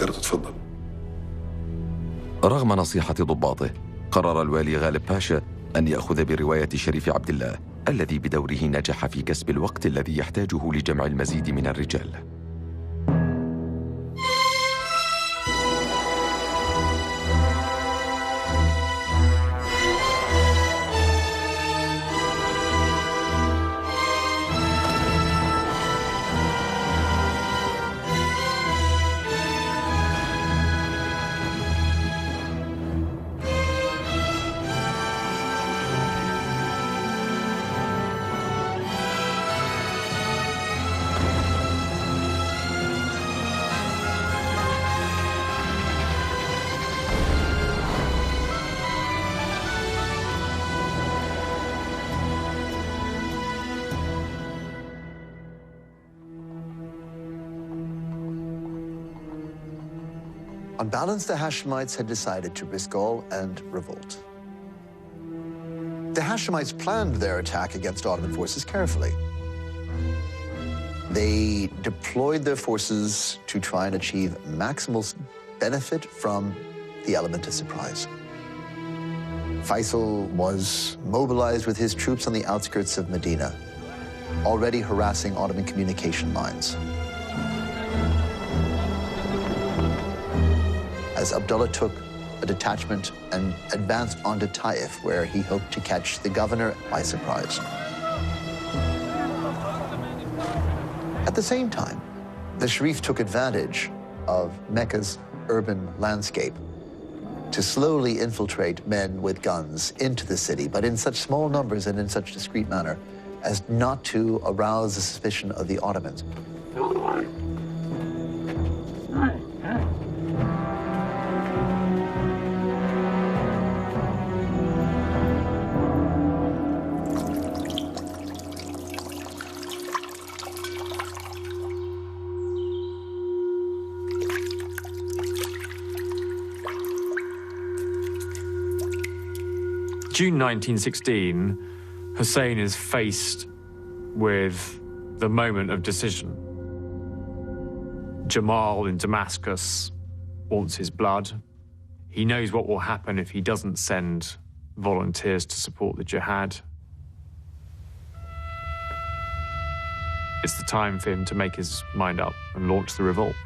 تقدر تتفضل. رغم نصيحة ضباطه، قرر الوالي غالب باشا أن يأخذ برواية شريف عبد الله الذي بدوره نجح في كسب الوقت الذي يحتاجه لجمع المزيد من الرجال. On balance, the Hashemites had decided to risk all and revolt. The Hashemites planned their attack against Ottoman forces carefully. They deployed their forces to try and achieve maximal benefit from the element of surprise. Faisal was mobilized with his troops on the outskirts of Medina, already harassing Ottoman communication lines. As Abdullah took a detachment and advanced onto Taif, where he hoped to catch the governor by surprise. At the same time, the Sharif took advantage of Mecca's urban landscape to slowly infiltrate men with guns into the city, but in such small numbers and in such discreet manner as not to arouse the suspicion of the Ottomans. June 1916, Hussein is faced with the moment of decision. Jamal in Damascus wants his blood. He knows what will happen if he doesn't send volunteers to support the jihad. It's the time for him to make his mind up and launch the revolt.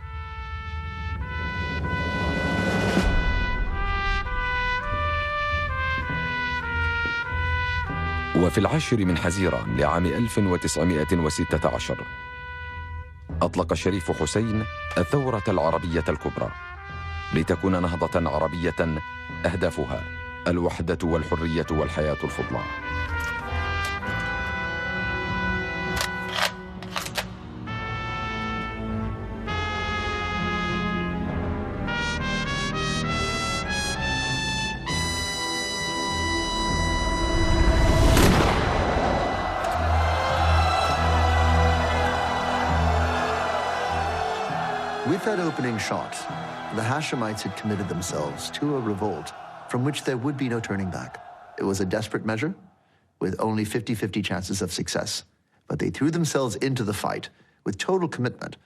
وفي 10 من حزيران لعام 1916 أطلق الشريف حسين الثورة العربية الكبرى لتكون نهضة عربية أهدافها الوحدة والحرية والحياة الفضلى. With that opening shot, the Hashemites had committed themselves to a revolt from which there would be no turning back. It was a desperate measure with only 50-50 chances of success. But they threw themselves into the fight with total commitment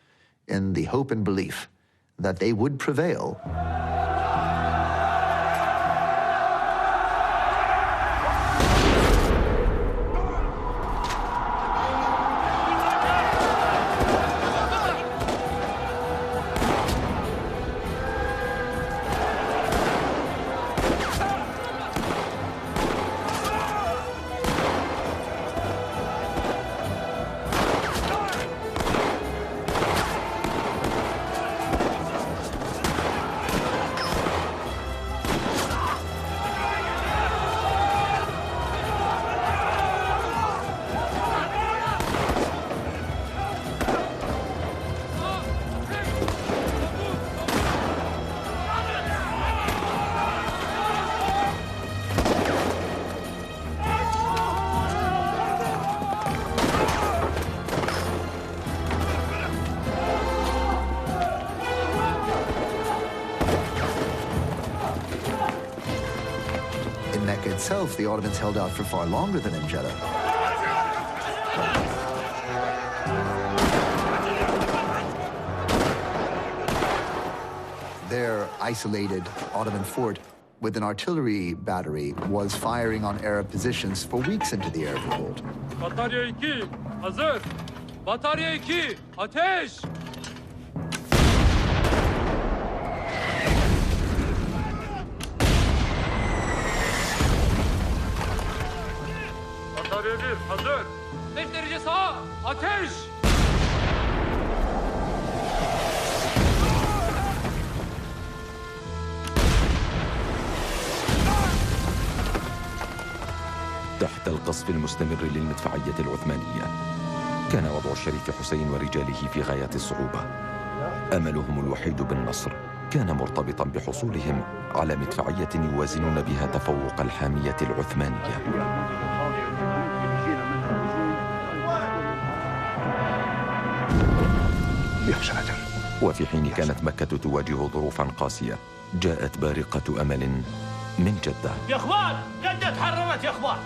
in the hope and belief that they would prevail. In Mecca itself, the Ottomans held out for far longer than in Jeddah. isolated Ottoman fort with an artillery battery was firing on Arab positions for weeks into the Arab revolt. Batarya 2, hazır. Batarya 2, ateş! Batarya 1, hazır. 5 derece sağa, ateş! تحت القصف المستمر للمدفعية العثمانية كان وضع الشريف حسين ورجاله في غاية الصعوبة. أملهم الوحيد بالنصر كان مرتبطا بحصولهم على مدفعية يوازنون بها تفوق الحامية العثمانية. وفي حين كانت مكة تواجه ظروفا قاسية جاءت بارقة أمل من جدة. يا اخوان جدة تحررت يا اخوان.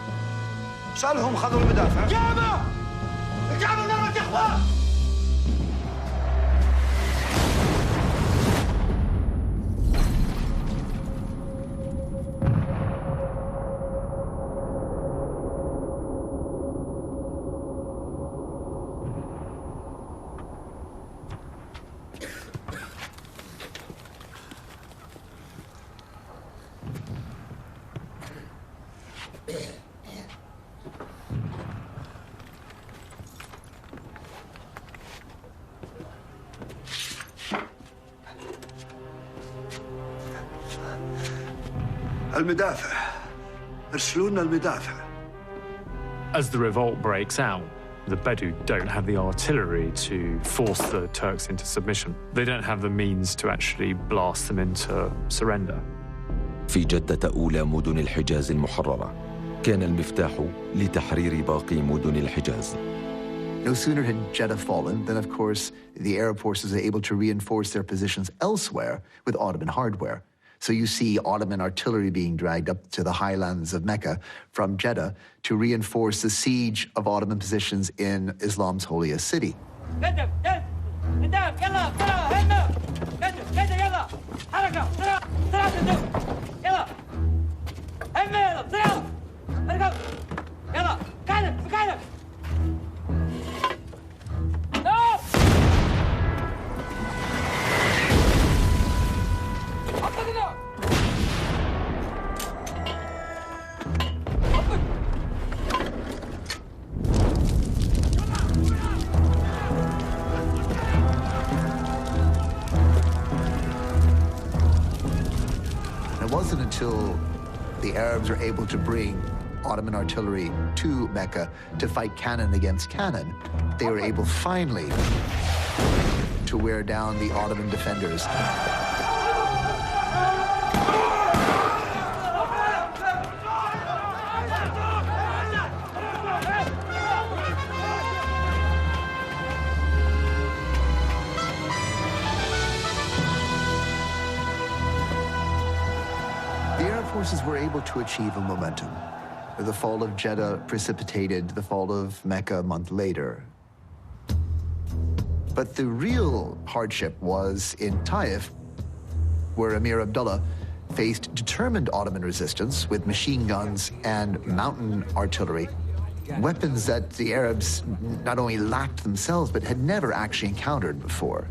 سألهم خذوا المدافع. الكعبة نامت يا اخوان. المدافع ارسلوا لنا المدافع. As the revolt breaks out, the Bedou don't have the artillery to force the Turks into submission. They don't have the means to actually blast them into surrender. في جدة أولى مدن الحجاز المحررة كان المفتاح لتحرير باقي مدن الحجاز. No sooner had Jeddah fallen than, of course, the Arab forces are able to reinforce their positions elsewhere with Ottoman hardware. So you see Ottoman artillery being dragged up to the highlands of Mecca from Jeddah to reinforce the siege of Ottoman positions in Islam's holiest city. It wasn't until the Arabs were able to bring Ottoman artillery to Mecca to fight cannon against cannon, they were able finally to wear down the Ottoman defenders. Forces were able to achieve a momentum. The fall of Jeddah precipitated the fall of Mecca a month later. But the real hardship was in Taif, where Emir Abdullah faced determined Ottoman resistance with machine guns and mountain artillery, weapons that the Arabs not only lacked themselves, but had never actually encountered before.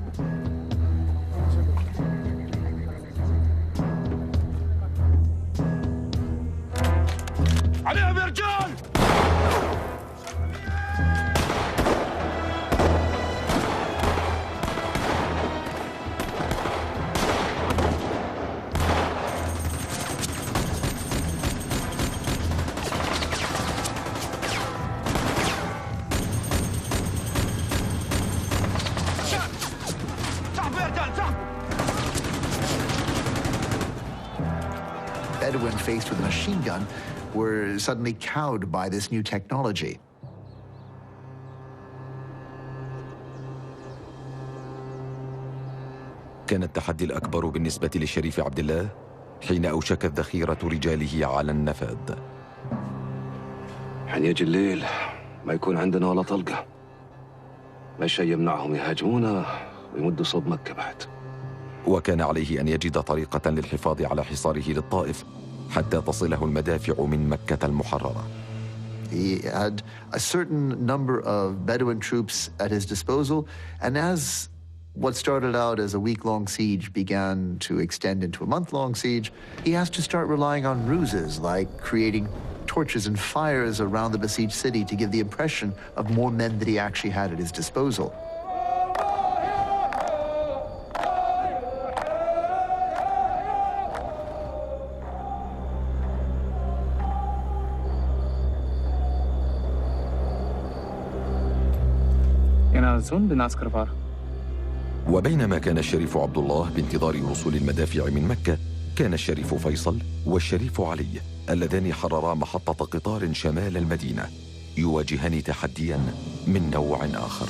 عليهم يا رجال! Bedouin faced with a machine gun were suddenly cowed by this new technology. كان التحدي الأكبر بالنسبة للشريف عبد الله حين أوشكت ذخيرة رجاله على النفاذ. حين يجي الليل ما يكون عندنا ولا طلقة، ما شيء يمنعهم يهاجمونا ويمدوا صوب مكة بعد. وكان عليه أن يجد طريقة للحفاظ على حصاره للطائف حتى تصله المدافع من مكة المحررة. He had a certain number of Bedouin troops at his disposal, and as what started out as a week-long siege began to extend into a month-long siege, he has to start relying on ruses like creating torches and fires around the besieged city to give the impression of more men that he actually had at his disposal. وبينما كان الشريف عبد الله بانتظار وصول المدافع من مكة، كان الشريف فيصل والشريف علي اللذان حررا محطة قطار شمال المدينة يواجهان تحدياً من نوع آخر.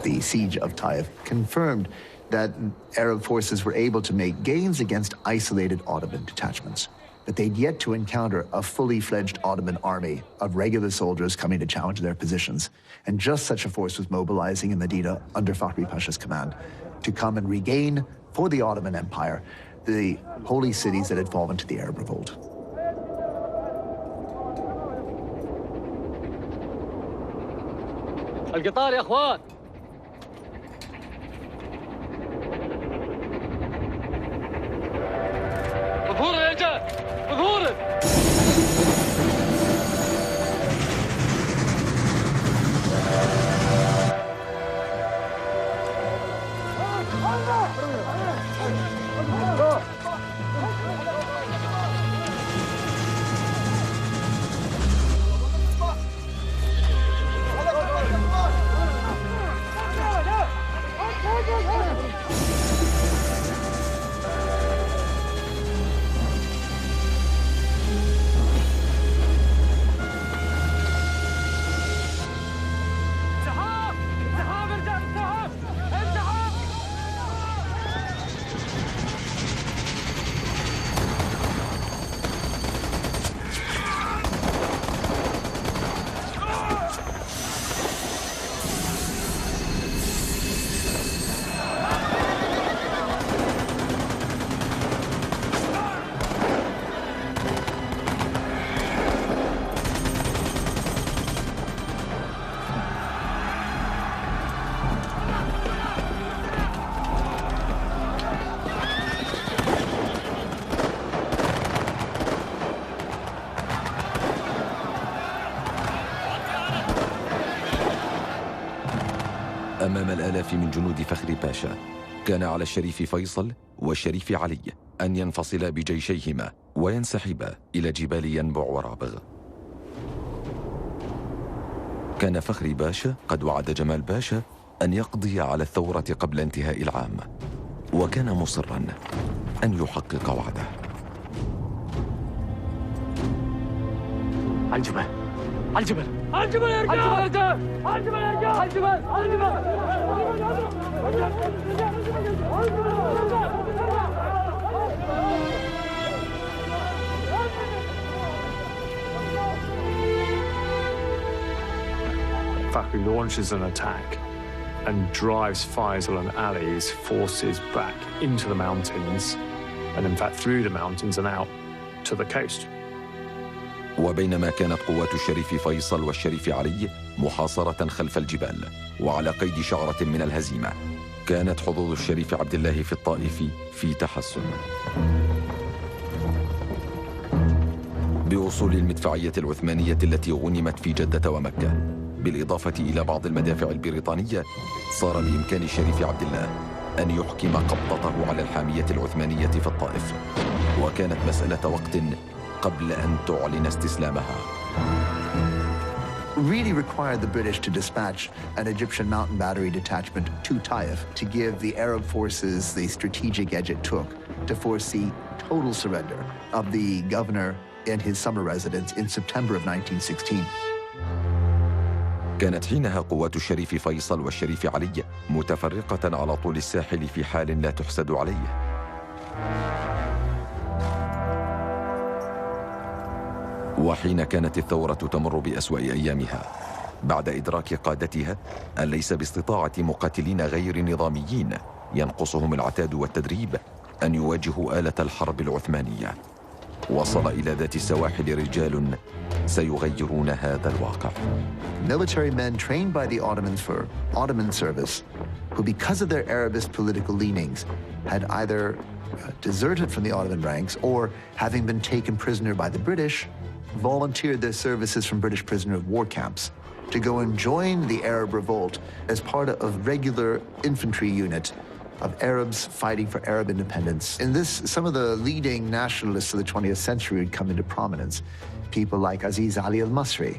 The siege of Taif confirmed that Arab forces were able to make gains against isolated Ottoman detachments, but they'd yet to encounter a fully fledged Ottoman army of regular soldiers coming to challenge their positions. And just such a force was mobilizing in Medina under Fakhri Pasha's command to come and regain for the Ottoman Empire the holy cities that had fallen to the Arab revolt. القطار يا اخوان. ظهور يا رجال، ظهور. أمام الآلاف من جنود فخري باشا، كان على الشريف فيصل والشريف علي أن ينفصلا بجيشيهما وينسحبا إلى جبال ينبع ورابغ. كان فخري باشا قد وعد جمال باشا أن يقضي على الثورة قبل انتهاء العام، وكان مصراً أن يحقق وعده. على الجبل، على الجبل، على الجبل يا رجال، على الجبل، على الجبل يا رجال، على الجبل، على الجبل. Fakhri launches an attack and drives Faisal and Ali's forces back into the mountains, and in fact through the mountains and out to the coast. وبينما كانت قوات الشريف فيصل والشريف علي محاصرة خلف الجبال وعلى قيد شعرة من الهزيمة، كانت حظوظ الشريف عبد الله في الطائف في تحسن. بوصول المدفعية العثمانية التي غنمت في جدة ومكة بالإضافة إلى بعض المدافع البريطانية، صار بإمكان الشريف عبد الله أن يحكم قبضته على الحامية العثمانية في الطائف، وكانت مسألة وقت قبل أن تعلن استسلامها. Really required the British to dispatch an Egyptian mountain battery detachment to Taif to give the Arab forces the strategic edge it took to foresee total surrender of the governor and his summer residence in September of 1916. كانت حينها قوات الشريف فيصل والشريف علي متفرقة على طول الساحل في حال لا تحسد عليه. وحين كانت الثورة تمر بأسوأ أيامها بعد إدراك قادتها أن ليس باستطاعة مقاتلين غير نظاميين ينقصهم العتاد والتدريب أن يواجهوا آلة الحرب العثمانية، وصل إلى ذات السواحل رجال سيغيرون هذا الواقع. Military men trained by the Ottomans for Ottoman service, who because of their Arabist political leanings had either deserted from the Ottoman ranks or, having been taken prisoner by the British, volunteered their services from British prisoner of war camps to go and join the Arab revolt as part of regular infantry unit of Arabs fighting for Arab independence. In this, some of the leading nationalists of the 20th century would come into prominence. People like Aziz Ali al-Masri,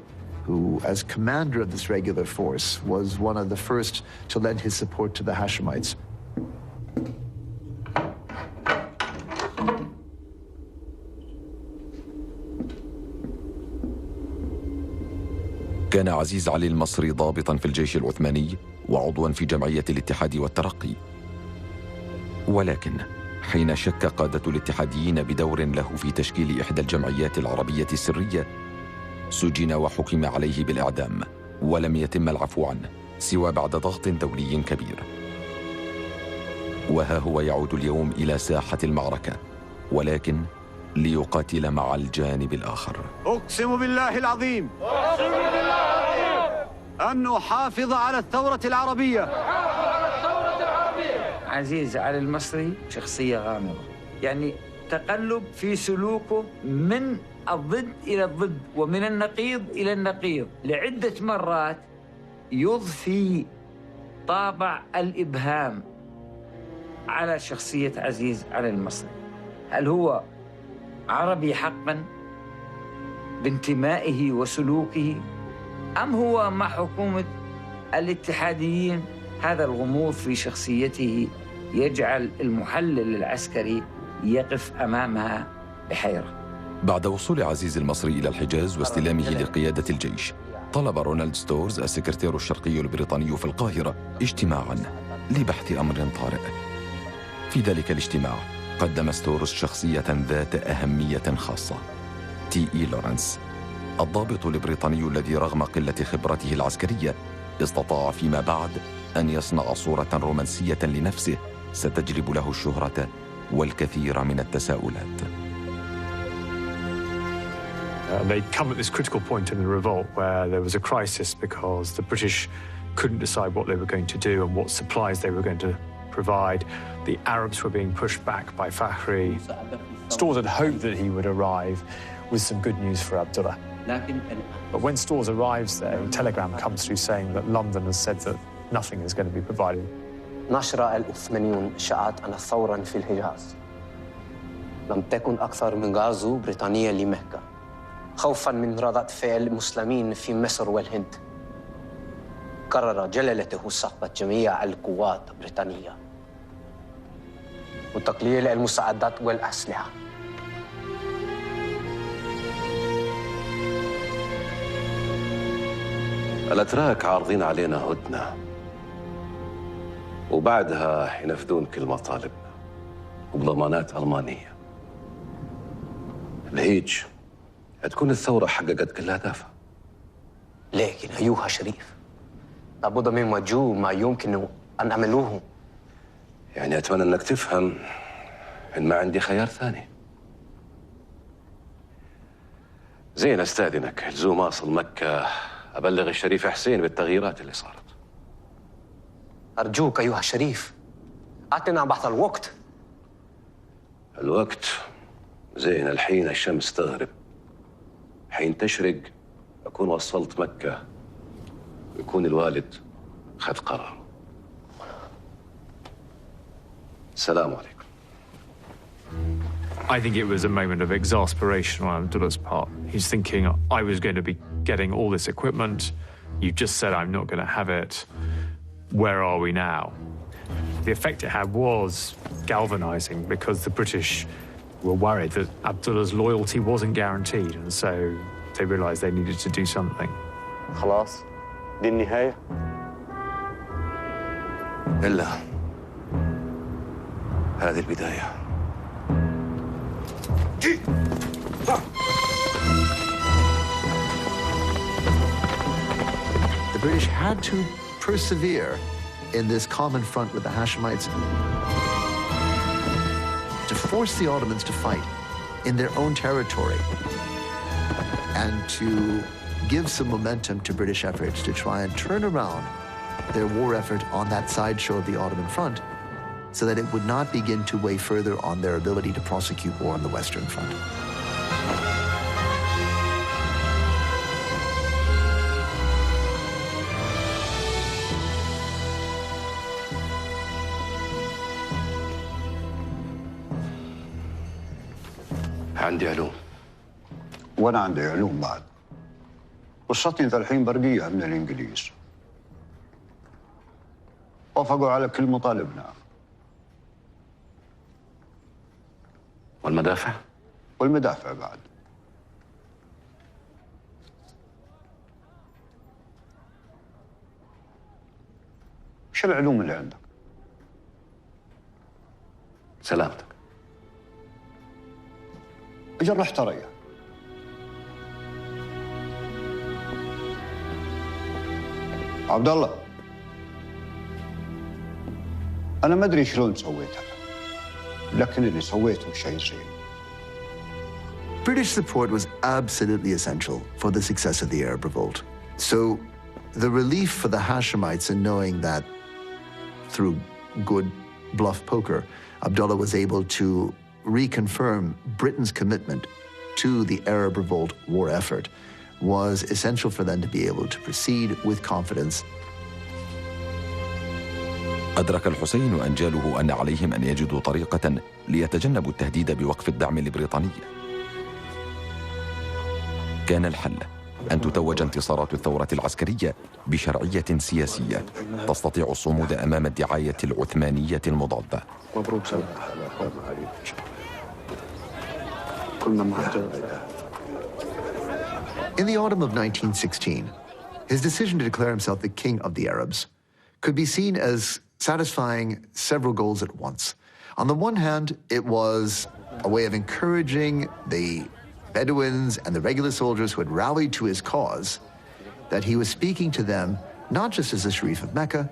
who, as commander of this regular force, was one of the first to lend his support to the Hashemites. كان عزيز علي المصري ضابطاً في الجيش العثماني وعضواً في جمعية الاتحاد والترقي، ولكن حين شك قادة الاتحاديين بدور له في تشكيل إحدى الجمعيات العربية السرية سجن وحكم عليه بالإعدام، ولم يتم العفو عنه سوى بعد ضغط دولي كبير. وها هو يعود اليوم إلى ساحة المعركة، ولكن ليقاتل مع الجانب الآخر. أقسم بالله العظيم أن أحافظ على الثورة العربية. عزيز علي المصري شخصية غامضة، يعني تقلب في سلوكه من الضد إلى الضد ومن النقيض إلى النقيض. لعدة مرات يضفي طابع الإبهام على شخصية عزيز علي المصري. هل هو عربي حقاً بانتمائه وسلوكه، أم هو مع حكومة الاتحاديين؟ هذا الغموض في شخصيته يجعل المحلل العسكري يقف أمامها بحيرة. بعد وصول عزيز المصري إلى الحجاز واستلامه لقيادة الجيش، طلب رونالد ستورز السكرتير الشرقي البريطاني في القاهرة اجتماعاً لبحث أمر طارئ. في ذلك الاجتماع قدم ستورز شخصية ذات أهمية خاصة، تي إي لورنس، الضابط البريطاني الذي رغم قلة خبرته العسكرية استطاع فيما بعد أن يصنع صورة رومانسية لنفسه ستجلب له الشهرة والكثير من التساؤلات. They'd come at this critical point in the revolt where there was a crisis because the British couldn't decide what they were going to do and what supplies they were going to provide. The Arabs were being pushed back by Fakhri. Stores had hoped that he would arrive with some good news for Abdullah. But when Stores arrives there, a telegram comes through saying that London has said that nothing is going to be provided. نشر العثمانيون إشاعات أن ثورا في الحجاز لم تكن أكثر من غزو بريطانيا لمكة خوفا من ردة فعل المسلمين في مصر والهند. قرر جلالته سحب جميع القوات البريطانية وتقليل المساعدات والأسلحة. الأتراك عارضين علينا هدنة وبعدها ينفذون كل مطالب وبضمانات ألمانية. بهيج تكون الثورة حققت كل أهدافها. لكن أيها شريف، لابد من وجود ما يمكن أن أعملوه. يعني أتمنى أنك تفهم إن ما عندي خيار ثاني. زين، أستأذنك لزوم أصل مكة أبلغ الشريف حسين بالتغييرات اللي صارت. أرجوك أيها الشريف، أعطنا بعض الوقت. الوقت؟ زين، الحين الشمس تغرب، حين تشرق أكون وصلت مكة ويكون الوالد خذ قرار. السلام عليكم. I think it was a moment of exasperation on Abdullah's part. He's thinking, I was going to be getting all this equipment. You just said I'm not going to have it. Where are we now? The effect it had was galvanizing because the British were worried that Abdullah's loyalty wasn't guaranteed, and so they realized they needed to do something. خلاص دي النهاية؟ إلا هذه البداية. The British had to persevere in this common front with the Hashemites to force the Ottomans to fight in their own territory and to give some momentum to British efforts to try and turn around their war effort on that sideshow of the Ottoman front so that it would not begin to weigh further on their ability to prosecute war on the Western front. عندي علوم. وأنا عندي علوم بعد. قصتي ذا الحين برقية من الإنجليز. وافقوا على كل مطالبنا. والمدافع؟ والمدافع بعد. شو العلوم اللي عندك؟ سلامتك. أجل رحت ريا. عبد الله، أنا ما أدري شلون سويتها، لكن اللي سويته شيء زين. British support was absolutely essential for the success of the Arab revolt. So the relief for the Hashemites in knowing that through good bluff poker, Abdullah was able to reconfirm Britain's commitment to the Arab revolt war effort was essential for them to be able to proceed with confidence. أدرك الحسين وأنجاله أن عليهم أن يجدوا طريقة ليتجنبوا التهديد بوقف الدعم البريطاني. كان الحل أن تتوج انتصارات الثورة العسكرية بشرعية سياسية تستطيع الصمود أمام الدعاية العثمانية المضادة. مبروك In the autumn of 1916, his decision to declare himself the king of the Arabs could be seen as satisfying several goals at once. On the one hand, it was a way of encouraging the Bedouins and the regular soldiers who had rallied to his cause, that he was speaking to them not just as the Sharif of Mecca,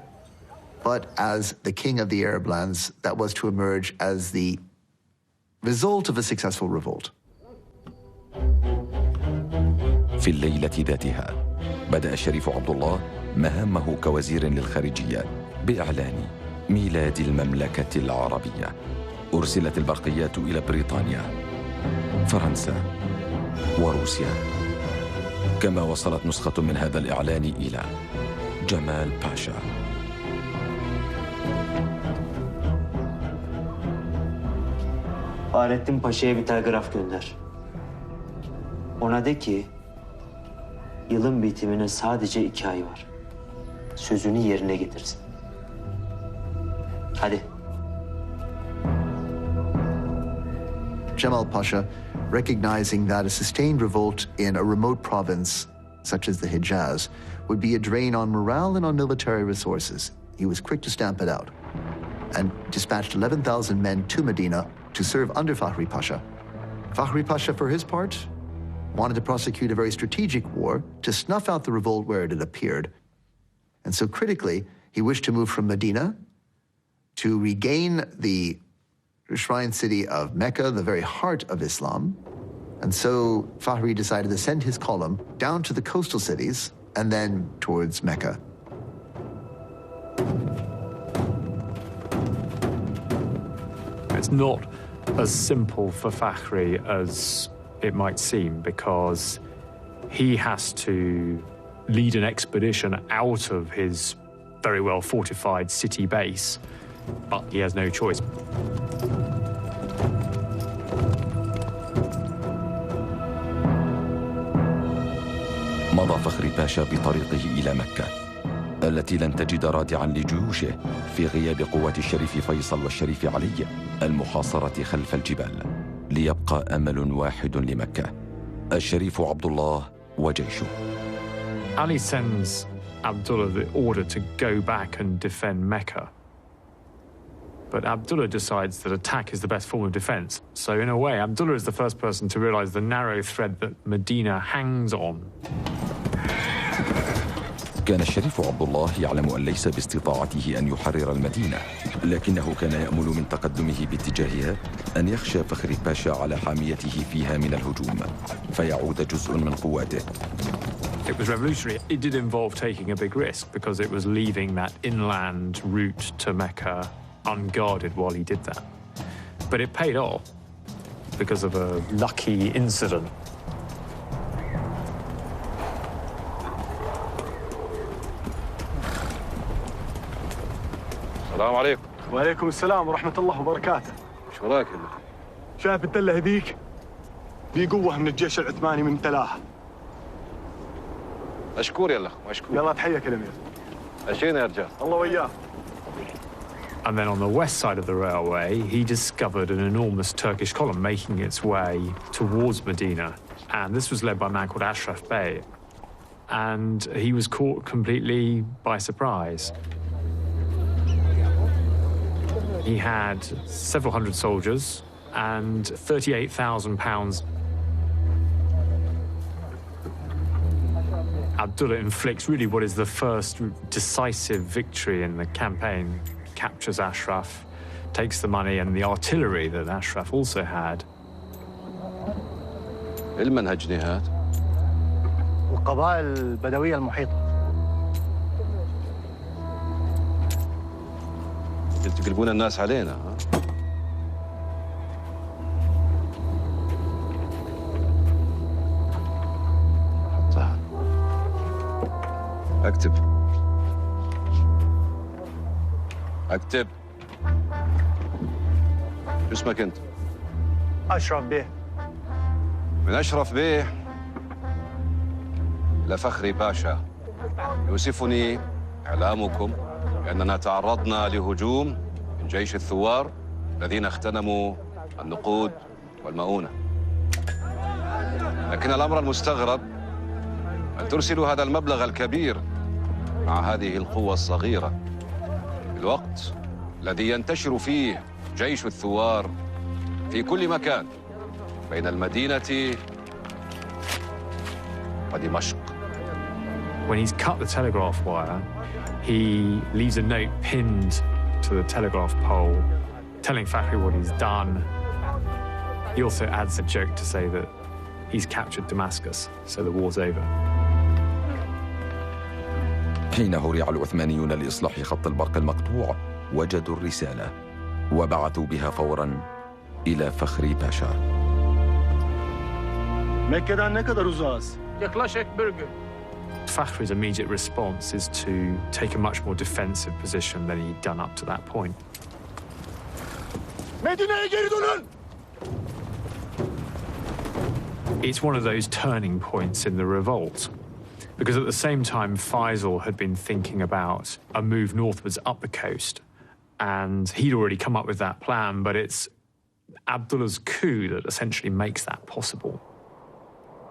but as the king of the Arab lands that was to emerge as the result of a successful revolt. في الليلة ذاتها بدأ الشريف عبد الله مهامه كوزير للخارجية بإعلان ميلاد المملكة العربية. أرسلت البرقيات إلى بريطانيا، فرنسا وروسيا، كما وصلت نسخة من هذا الإعلان إلى جمال باشا. Fahrettin Paşa'ya bir telgraf gönder. Ona de ki, yılın bitimine sadece 2 ay var. Sözünü yerine getirsin. Hadi. Jamal Pasha, recognizing that a sustained revolt in a remote province such as the Hijaz would be a drain on morale and on military resources, he was quick to stamp it out and dispatched 11,000 men to Medina to serve under Fahri Pasha. Fahri Pasha, for his part, wanted to prosecute a very strategic war to snuff out the revolt where it had appeared. And so critically, he wished to move from Medina to regain the shrine city of Mecca, the very heart of Islam. And so Fahri decided to send his column down to the coastal cities and then towards Mecca. It's not as simple for Fahri as it might seem, because he has to lead an expedition out of his very well fortified city base, but he has no choice. مضى فخري باشا بطريقه إلى مكة التي لن تجد رادعا لجيوشه في غياب قوات الشريف فيصل والشريف علي المحاصرة خلف الجبال، ليبقى أمل واحد لمكة: الشريف عبد الله وجيشه. Ali sends Abdullah the order to go back and defend Mecca. But Abdullah decides that attack is the best form of defense. So in a way, Abdullah is the first person to realize the narrow thread that Medina hangs on. كان الشريف عبد الله يعلم أن ليس باستطاعته أن يحرر المدينة، لكنه كان يأمل من تقدمه باتجاهها أن يخشى فخري باشا على حاميته فيها من الهجوم فيعود جزء من قواته. It was revolutionary. It did involve taking a big risk because it was leaving that inland route to Mecca unguarded while he did that. But it paid off because of a lucky incident. السلام عليكم. وعليكم السلام ورحمة الله وبركاته. ايش وراك هنا؟ شايف التلة هذيك؟ في قوة من الجيش العثماني من تلاها. مشكور يلا مشكور. يلا تحية كلمة. عشينا يا رجال. الله وياه. And then on the west side of the railway, he discovered an enormous Turkish column making its way towards Medina. And this was led by a man called Ashraf Bey. And he was caught completely by surprise. He had several hundred soldiers and £38,000. Abdullah inflicts really what is the first decisive victory in the campaign, captures Ashraf, takes the money and the artillery that Ashraf also had. المنهج نهاد؟ القبائل البدوية المحيطة. تقلبون الناس علينا ها؟ حطها. اكتب. اكتب. شو اسمك انت؟ أشرف بيه. من أشرف بيه لفخري باشا. يؤسفني إعلامكم بأننا تعرضنا لهجوم من جيش الثوار الذين اغتنموا النقود والمؤونة. لكن الأمر المستغرب أن ترسلوا هذا المبلغ الكبير مع هذه القوة الصغيرة في الوقت الذي ينتشر فيه جيش الثوار في كل مكان بين المدينة ودمشق. When he's cut the telegraph wire, he leaves a note pinned to the telegraph pole telling Fakhri what he's done. He also adds a joke to say that he's captured Damascus, so the war's over. حين هرع العثمانيون لإصلاح خط البرق المقطوع وجدوا الرسالة وبعثوا بها فوراً إلى فخري باشا. Mekke'den ne kadar uzağız? Yaklaşık bir gün. Fakhri's immediate response is to take a much more defensive position than he'd done up to that point. Medine'ye geri dönün! It's one of those turning points in the revolt, because at the same time, Faisal had been thinking about a move northwards up the coast, and he'd already come up with that plan, but it's Abdullah's coup that essentially makes that possible.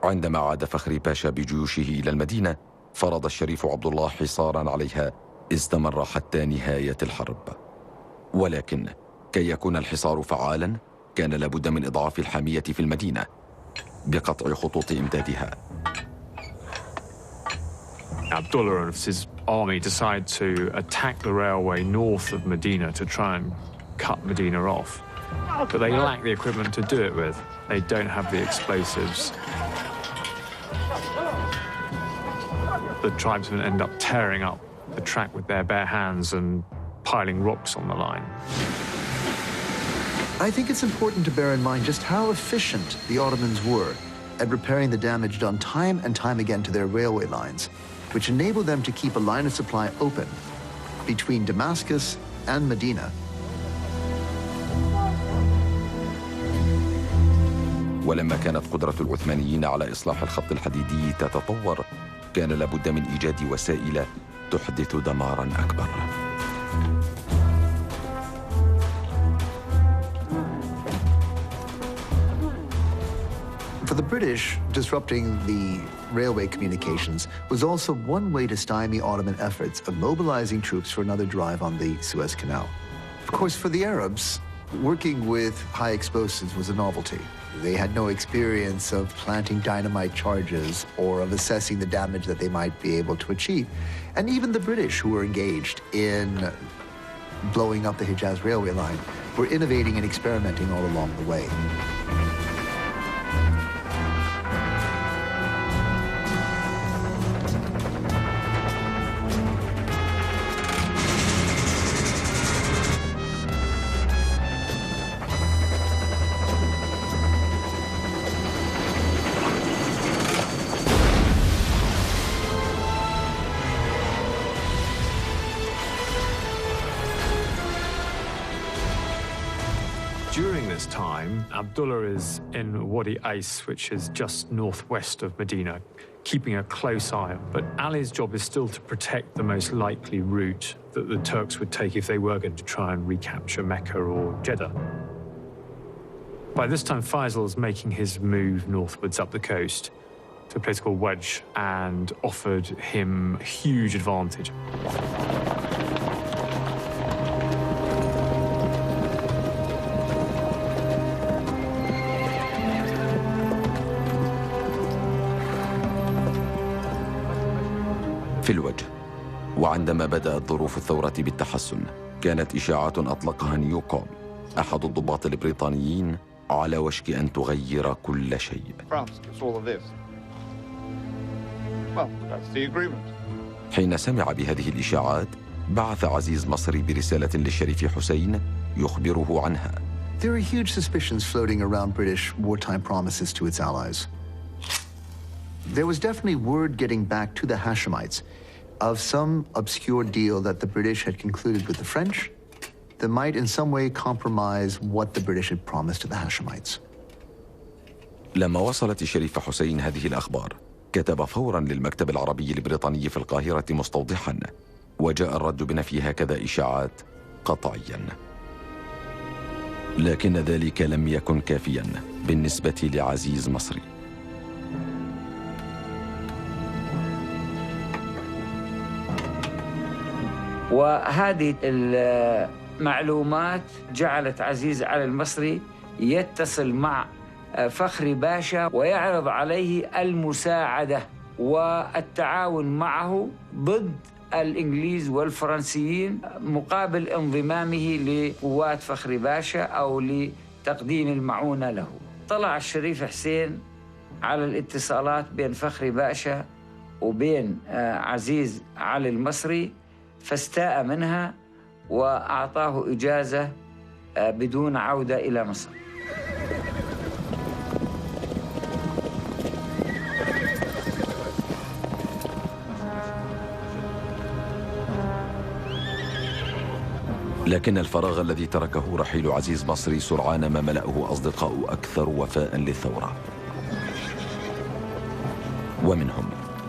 عندما عاد فخري باشا بجيوشه إلى المدينة فرض الشريف عبد الله حصاراً عليها استمر حتى نهاية الحرب. ولكن كي يكون الحصار فعالاً كان لابد من إضعاف الحامية في المدينة بقطع خطوط إمدادها. Abdullah and his army decide to attack the railway north of Medina to try and cut Medina off. But they lack the equipment to do it with. They don't have the explosives. The tribesmen end up tearing up the track with their bare hands and piling rocks on the line. I think it's important to bear in mind just how efficient the Ottomans were at repairing the damage done time and time again to their railway lines, which enabled them to keep a line of supply open between Damascus and Medina. ولما كانت قدرة العثمانيين على إصلاح الخط الحديدي تتطور كان لابد من إيجاد وسائل تحدث دماراً أكبر. For the British, disrupting the railway communications was also one way to stymie Ottoman efforts of mobilizing troops for another drive on the Suez Canal. Of course, for the Arabs, working with high explosives was a novelty. They had no experience of planting dynamite charges or of assessing the damage that they might be able to achieve. And even the British, who were engaged in blowing up the Hijaz railway line, were innovating and experimenting all along the way. During this time, Abdullah is in Wadi Ais, which is just northwest of Medina, keeping a close eye. But Ali's job is still to protect the most likely route that the Turks would take if they were going to try and recapture Mecca or Jeddah. By this time, Faisal's making his move northwards up the coast to a place called Wedge and offered him huge advantage. في الوجه، وعندما بدأت ظروف الثورة بالتحسن، كانت إشاعات أطلقها نيوكوم أحد الضباط البريطانيين على وشك أن تغير كل شيء. حين سمع بهذه الإشاعات، بعث عزيز مصري برسالة للشريف حسين يخبره عنها. There are huge suspicions floating around British wartime promises to its allies. There was definitely word getting back to the Hashemites of some obscure deal that the British had concluded with the French that might in some way compromise what the British had promised to the Hashemites. لما وصلت الشريف حسين هذه الأخبار، كتب فوراً للمكتب العربي البريطاني في القاهرة مستوضحاً، وجاء الرد بنفي هكذا إشاعات قطعياً. لكن ذلك لم يكن كافياً بالنسبة لعزيز مصري. وهذه المعلومات جعلت عزيز علي المصري يتصل مع فخري باشا ويعرض عليه المساعدة والتعاون معه ضد الإنجليز والفرنسيين مقابل انضمامه لقوات فخري باشا أو لتقديم المعونة له. طلع الشريف حسين على الاتصالات بين فخري باشا وبين عزيز علي المصري، فاستاء منها وأعطاه إجازة بدون عودة إلى مصر. لكن الفراغ الذي تركه رحيل عزيز مصري سرعان ما ملأه أصدقاء أكثر وفاء للثورة، ومنهم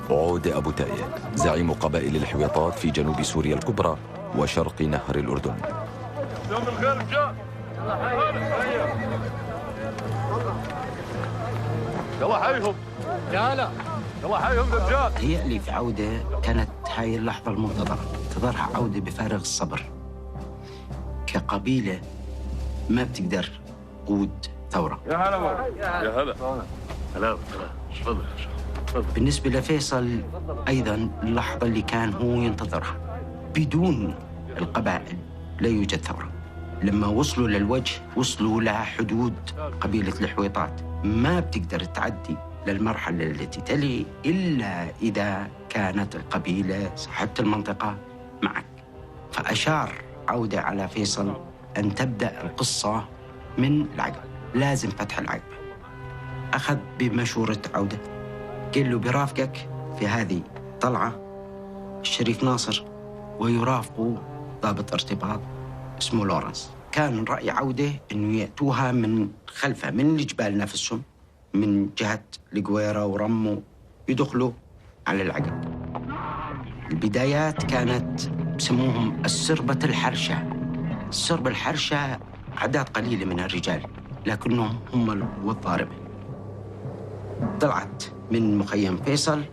عود أبو تايه زعيم قبائل الحويطات في جنوب سوريا الكبرى وشرق نهر الأردن. يوم الخير رجال، يلا حيهم يا هلا، يلا حيهم رجال. هيألي في عودة كانت هاي اللحظة المنتظرة، انتظرها عودة بفارغ الصبر. كقبيلة ما بتقدر تقود ثورة. يا هلا يا هلا هلا، تفضل. بالنسبة لفيصل أيضاً اللحظة اللي كان هو ينتظرها. بدون القبائل لا يوجد ثورة. لما وصلوا للوجه وصلوا لحدود قبيلة الحويطات، ما بتقدر تعدي للمرحلة التي تلي إلا إذا كانت القبيلة صاحبة المنطقة معك. فأشار عودة على فيصل أن تبدأ القصة من العقبة، لازم فتح العقبة. أخذ بمشورة عودة، قال له برافقك في هذه طلعة الشريف ناصر ويرافقه ضابط ارتباط اسمه لورنس. كان رأي عودة أنه يأتوها من خلفه من الجبال نفسهم، من جهة القويرة ورمو، يدخلوا على العقب. البدايات كانت بسموهم السربة الحرشة. السربة الحرشة أعداد قليلة من الرجال لكنهم هم الضاربة. طلعت من مخيم فيصل،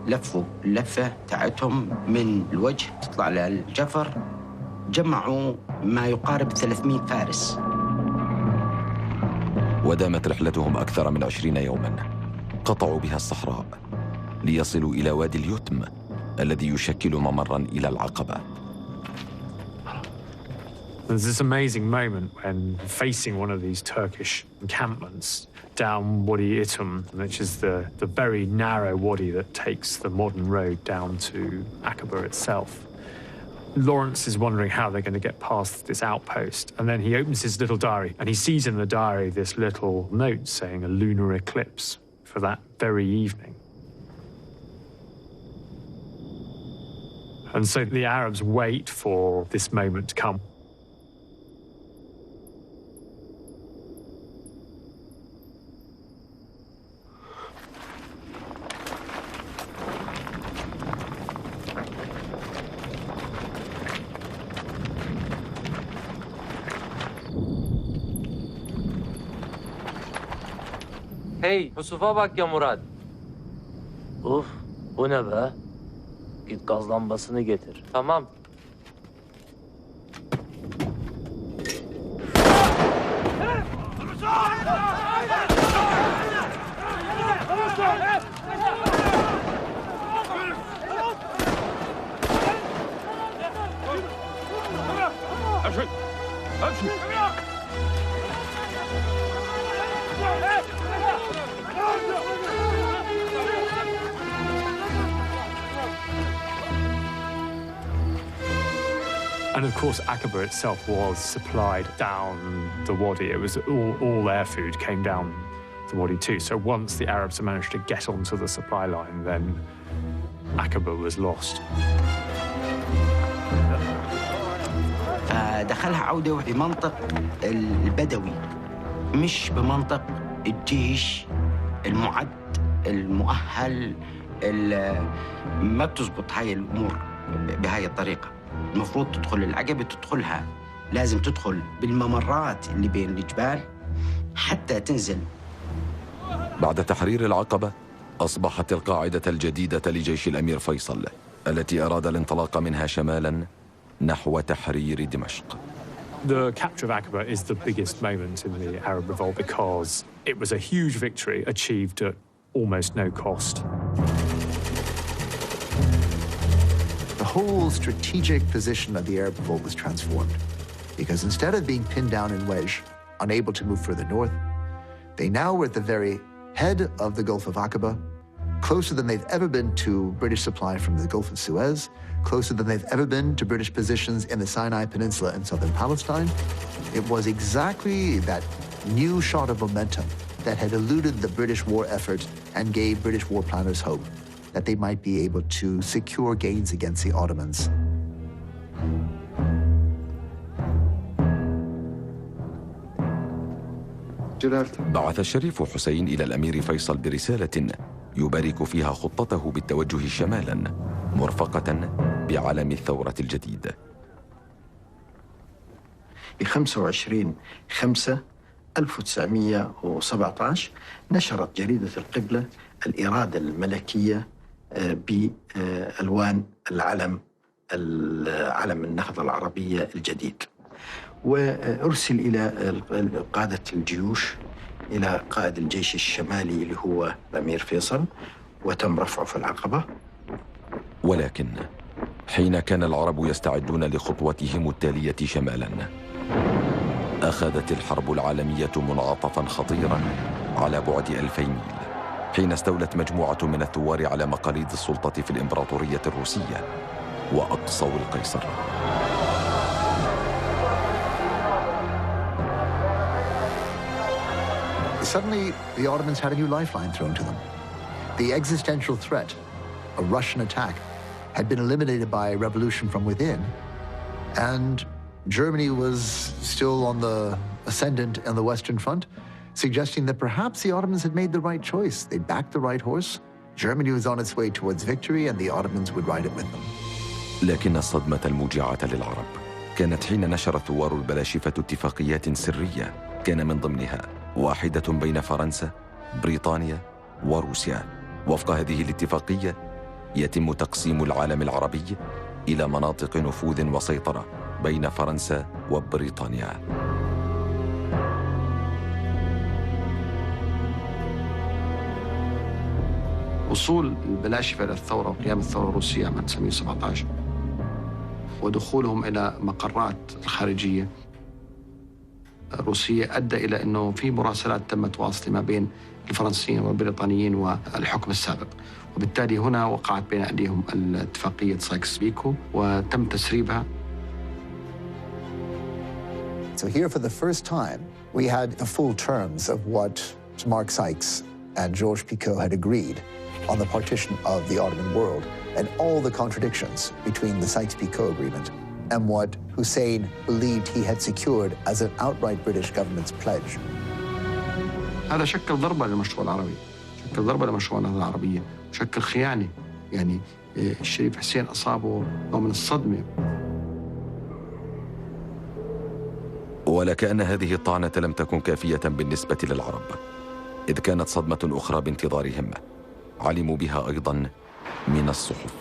لفوا اللفة تاعتهم من الوجه تطلع للجفر، جمعوا ما يقارب 300 فارس. ودامت رحلتهم أكثر من 20 يوماً. قطعوا بها الصحراء ليصلوا إلى وادي اليتم الذي يشكل ممراً إلى العقبة. There's this amazing moment when facing one of these Turkish encampments down Wadi Itum, which is the very narrow wadi that takes the modern road down to Aqaba itself. Lawrence is wondering how they're going to get past this outpost, and then he opens his little diary and he sees in the diary this little note saying a lunar eclipse for that very evening. And so the Arabs wait for this moment to come. Hey, Yusuf'a bak ya Murat. Bu ne be? Git gaz lambasını getir. Tamam. And of course, Aqaba itself was supplied down the wadi. It was all their food came down the wadi too. So once the Arabs had managed to get onto the supply line, then Aqaba was lost. دخلها عودة بمنطق البدوي، مش بمنطق الجيش المعد المؤهل. ما بتزبط هاي الأمور بهاي الطريقة. المفروض تدخل العقبة، تدخلها لازم تدخل بالممرات اللي بين الجبال حتى تنزل. بعد تحرير العقبة أصبحت القاعدة الجديدة لجيش الأمير فيصل التي أراد الانطلاق منها شمالاً نحو تحرير دمشق. The capture of Aqaba is the biggest moment in the Arab revolt because it was a huge victory achieved at almost no cost. The whole strategic position of the Arab revolt was transformed because instead of being pinned down in wedge, unable to move further north, they now were at the very head of the Gulf of Aqaba, closer than they've ever been to British supply from the Gulf of Suez, closer than they've ever been to British positions in the Sinai Peninsula in southern Palestine. It was exactly that new shot of momentum that had eluded the British war effort and gave British war planners hope that they might be able to secure gains against the Ottomans. بعث الشريف حسين إلى الأمير فيصل برسالة يبارك فيها خطته بالتوجه شمالاً مرفقة بعلم الثورة الجديد. ب 25/5/1917 نشرت جريدة القبلة الإرادة الملكية بألوان علم النهضة العربية الجديد، وأرسل إلى قادة الجيوش، إلى قائد الجيش الشمالي اللي هو الأمير فيصل، وتم رفعه في العقبة. ولكن حين كان العرب يستعدون لخطوتهم التالية شمالاً، أخذت الحرب العالمية منعطفاً خطيراً على بعد 2000 ميل، حين استولت مجموعة من الثوار على مقاليد السلطة في الإمبراطورية الروسية وأقصوا القيصر. Suddenly, the Ottomans had a new lifeline thrown to them. The existential threat, a Russian attack, had been eliminated by a revolution from within, and Germany was still on the ascendant on the Western Front, suggesting that perhaps the Ottomans had made the right choice. They backed the right horse. Germany was on its way towards victory, and the Ottomans would ride it with them. لكن الصدمة الموجعة للعرب كانت حين نشر الثوار البلاشفة اتفاقيات سرية كان من ضمنها واحدة بين فرنسا، بريطانيا وروسيا، وفق هذه الاتفاقية يتم تقسيم العالم العربي إلى مناطق نفوذ وسيطرة بين فرنسا وبريطانيا. وصول البلاشفة إلى الثورة وقيام الثورة الروسية عام 1917 ودخولهم إلى مقرات الخارجية الروسية أدى إلى أنه في مراسلات تمت واسطة ما بين الفرنسيين والبريطانيين والحكم السابق، وبالتالي هنا وقعت بين أيديهم اتفاقية سايكس-بيكو وتم تسريبها. So here for the first time we had the full terms of what Mark Sykes and Georges Picot had agreed on the partition of the Ottoman world and all the contradictions between the Sykes-Picot agreement and what Hussein believed he had secured as an outright British government's pledge. هذا شكل ضربة للمشروع العربي، شكل ضربة لمشروع النهضة العربية، شكل خيانة. يعني الشريف حسين أصابه نوع من الصدمة. ولكأن هذه الطعنة لم تكن كافية بالنسبة للعرب، إذ كانت صدمة أخرى بانتظارهم علموا بها أيضاً من الصحف.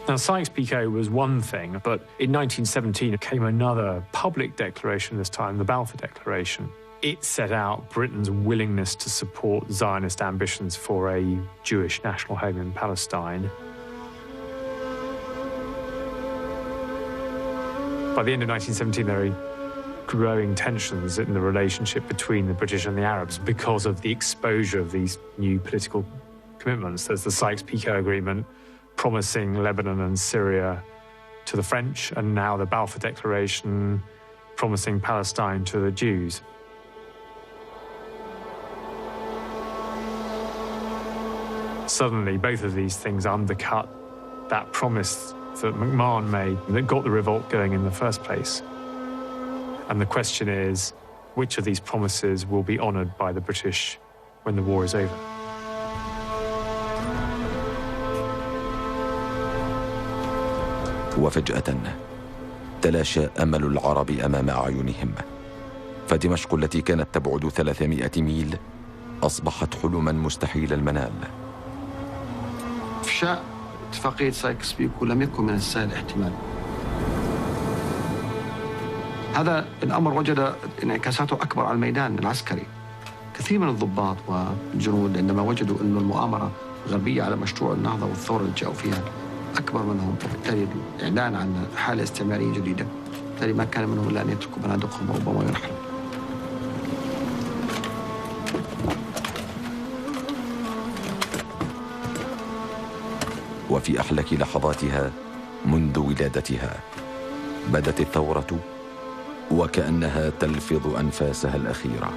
Now, Sykes-Picot was one thing, but in 1917 came another public declaration, this time the Balfour Declaration. It set out Britain's willingness to support Zionist ambitions for a Jewish national home in Palestine. By the end of 1917, there were growing tensions in the relationship between the British and the Arabs because of the exposure of these new political commitments. There's the Sykes-Picot Agreement promising Lebanon and Syria to the French, and now the Balfour Declaration promising Palestine to the Jews. Suddenly, both of these things undercut that promise that McMahon made that got the revolt going in the first place. And the question is, which of these promises will be honoured by the British when the war is over? وفجأة تلاشى أمل العرب أمام أعينهم، فدمشق التي كانت تبعد 300 ميل أصبحت حلما مستحيل المنال. إفشاء اتفاقية سايكس-بيكو لم يكن من السهل احتمال. هذا الأمر وجد انعكاساته أكبر على الميدان العسكري. كثير من الضباط والجنود عندما وجدوا أن المؤامرة الغربية على مشروع النهضة والثورة اللي جاءوا فيها أكبر منهم، وبالتالي الإعلان عن حالة استعمارية جديدة، بالتالي ما كان منهم إلا أن يتركوا بنادقهم وربما يرحلوا. وفي أحلك لحظاتها منذ ولادتها بدت الثورة وكأنها تلفظ أنفاسها الأخيرة.